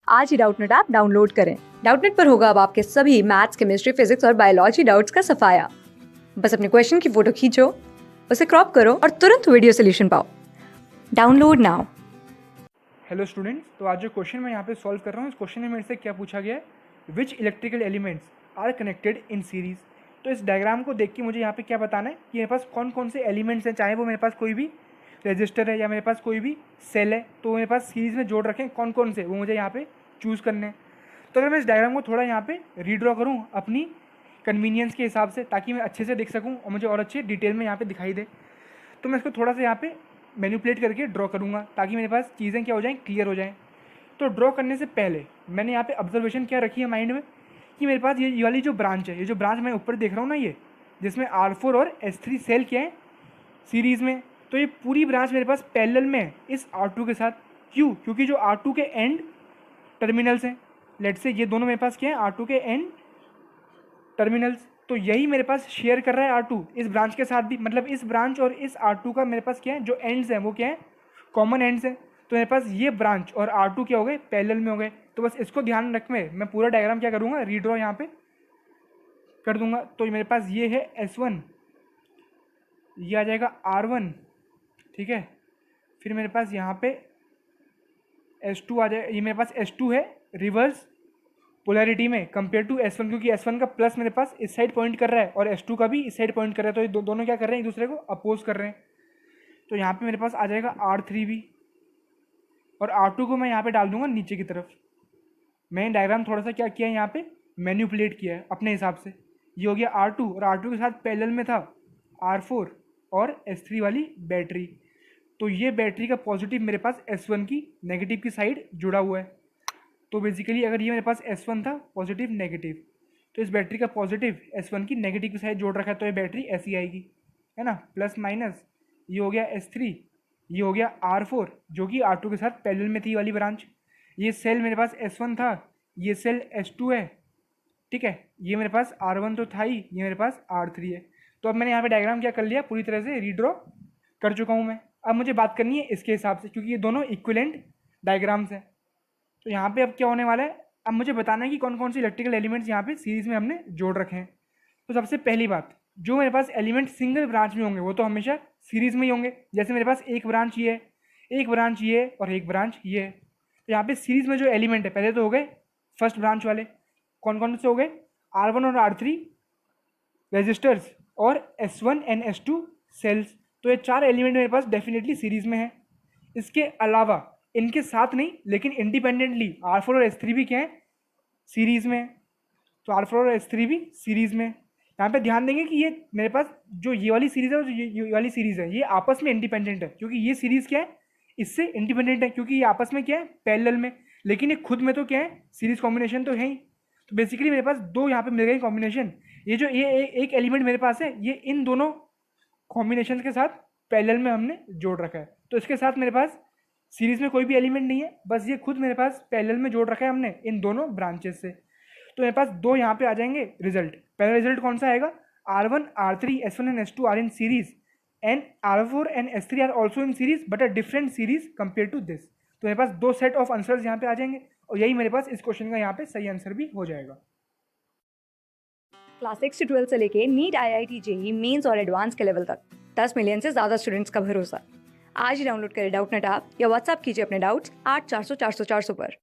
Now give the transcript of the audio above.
आज ही Doubtnut app download करें। Doubtnut पर होगा अब आपके सभी मैथ्स, केमिस्ट्री, फिजिक्स और बायोलॉजी डाउट्स का सफाया। बस अपने क्वेश्चन की फोटो खींचो, उसे क्रॉप करो और तुरंत वीडियो सोल्यूशन पाओ। Download now. हेलो स्टूडेंट्स, तो आज जो क्वेश्चन मैं यहाँ पे सॉल्व कर रहा हूँ, इस क्वेश्चन में मेरे से क्या पूछा गया है, which electrical elements are connected in series. तो इस डायग्राम को देख के मुझे यहाँ पे क्या बताना है कि मेरे पास कौन कौन से एलिमेंट्स हैं, चाहे वो मेरे पास कोई भी रजिस्टर है या मेरे पास कोई भी सेल है, तो मेरे पास सीरीज़ में जोड़ रखें कौन कौन से, वो मुझे यहाँ पे चूज़ करने हैं। तो अगर मैं इस डायग्राम को थोड़ा यहाँ पे रीड्रॉ करूँ अपनी कन्वीनियंस के हिसाब से, ताकि मैं अच्छे से देख सकूँ और मुझे और अच्छे डिटेल में यहाँ पे दिखाई दे, तो मैं इसको थोड़ा सा यहाँ पे मैनिपुलेट करके ड्रॉ करूँगा ताकि मेरे पास चीज़ें क्या हो जाएं, क्लियर हो जाएं। तो ड्रॉ करने से पहले मैंने यहाँ पे ऑब्जर्वेशन क्या रखी है माइंड में कि मेरे पास ये वाली जो ब्रांच है, ये जो ब्रांच मैं ऊपर देख रहा हूँ ना, ये जिसमें R4 और S3 सेल क्या है सीरीज़ में, तो ये पूरी ब्रांच मेरे पास पैरेलल में है इस R2 के साथ। क्यों? क्योंकि जो R2 के एंड टर्मिनल्स हैं, लेट से ये दोनों मेरे पास क्या है, R2 के एंड टर्मिनल्स, तो यही मेरे पास शेयर कर रहा है R2 इस ब्रांच के साथ भी। मतलब इस ब्रांच और इस R2 का मेरे पास क्या है, जो एंड्स हैं वो क्या है, कॉमन एंड्स हैं। तो मेरे पास ये ब्रांच और R2 क्या हो गए, पैरेलल में हो गए। तो बस इसको ध्यान रख में मैं पूरा डायग्राम क्या करूँगा, रीड्रॉ यहाँ पे कर दूंगा। तो मेरे पास ये है S1, ये आ जाएगा R1, ठीक है। फिर मेरे पास यहाँ पे S2 आ जाए, ये मेरे पास S2 है रिवर्स पोलैरिटी में कंपेयर टू S1, क्योंकि S1 का प्लस मेरे पास इस साइड पॉइंट कर रहा है और S2 का भी इस साइड पॉइंट कर रहा है। तो ये दोनों क्या कर रहे हैं, एक दूसरे को अपोज कर रहे हैं। तो यहाँ पे मेरे पास आ जाएगा R3 भी, और R2 को मैं यहाँ पे डाल दूंगा नीचे की तरफ। मैंने डायग्राम थोड़ा सा क्या किया है, यहाँ पे मैन्युपुलेट किया है अपने हिसाब से। ये हो गया R2, और R2 के साथ पैरेलल में था R4 और S3 वाली बैटरी। तो ये बैटरी का पॉजिटिव मेरे पास S1 की नेगेटिव की साइड जुड़ा हुआ है। तो बेसिकली अगर ये मेरे पास S1 था पॉजिटिव नेगेटिव, तो इस बैटरी का पॉजिटिव S1 की नेगेटिव की साइड जोड़ रखा है, तो ये बैटरी ऐसी आएगी, है ना, प्लस माइनस। ये हो गया S3, ये हो गया R4 जो कि R2 के साथ पैरेलल में थी वाली ब्रांच। ये सेल मेरे पास S1 था, ये सेल S2 है, ठीक है। ये मेरे पास R1 तो था ही, ये मेरे पास R3 है। तो अब मैंने यहाँ पे डायग्राम क्या कर लिया, पूरी तरह से रीड्रॉ कर चुका हूँ मैं। अब मुझे बात करनी है इसके हिसाब से, क्योंकि ये दोनों इक्विवेलेंट डायग्राम्स हैं। तो यहाँ पे अब क्या होने वाला है, अब मुझे बताना है कि कौन कौन से इलेक्ट्रिकल एलिमेंट्स यहाँ पे सीरीज में हमने जोड़ रखे हैं। तो सबसे पहली बात, जो मेरे पास एलिमेंट सिंगल ब्रांच में होंगे वो तो हमेशा सीरीज में ही होंगे। जैसे मेरे पास एक ब्रांच ये है, एक ब्रांच ये है और एक ब्रांच ये है। तो यहाँ पे सीरीज में जो एलिमेंट है, पहले तो हो गए फर्स्ट ब्रांच वाले, कौन कौन से हो गए, R1 और R3 रजिस्टर्स और S1 एंड S2 सेल्स। तो ये चार एलिमेंट मेरे पास डेफिनेटली सीरीज में है। इसके अलावा इनके साथ नहीं लेकिन इंडिपेंडेंटली R4 और S3 भी क्या है, सीरीज में है। तो R4 और S3 भी सीरीज में। यहाँ पे ध्यान देंगे कि ये मेरे पास जो ये वाली सीरीज है और जो ये वाली सीरीज है, ये आपस में इंडिपेंडेंट है, क्योंकि ये सीरीज क्या है, इससे इंडिपेंडेंट है, क्योंकि ये आपस में क्या है, पैरेलल में। लेकिन ये खुद में तो क्या है, सीरीज कॉम्बिनेशन तो है ही। तो बेसिकली मेरे पास दो यहाँ पे मिल गए कॉम्बिनेशन। ये जो ये एक एलिमेंट मेरे पास है, ये इन दोनों कॉम्बिनेशन के साथ पैरेलल में हमने जोड़ रखा है। तो इसके साथ मेरे पास सीरीज में कोई भी एलिमेंट नहीं है, बस ये खुद मेरे पास पैरेलल में जोड़ रखा है हमने इन दोनों ब्रांचेस से। तो मेरे पास दो यहाँ पे आ जाएंगे रिजल्ट। पहला रिजल्ट कौन सा आएगा, R1 R3 S1 and S2 are in series and R4 and S3 are also in series but a different series compare to this. तो मेरे पास दो सेट ऑफ आंसर्स यहाँ पे आ जाएंगे, और यही मेरे पास इस क्वेश्चन का यहाँ पे सही आंसर भी हो जाएगा। क्लास 6 से 12 से लेके नीट, IIT, JEE मेंस और एडवांस के लेवल तक 10 मिलियन से ज्यादा स्टूडेंट्स का भरोसा। आज ही डाउनलोड करें डाउटनेट ऐप या व्हाट्सएप कीजिए अपने डाउट्स 8400 400 400 पर।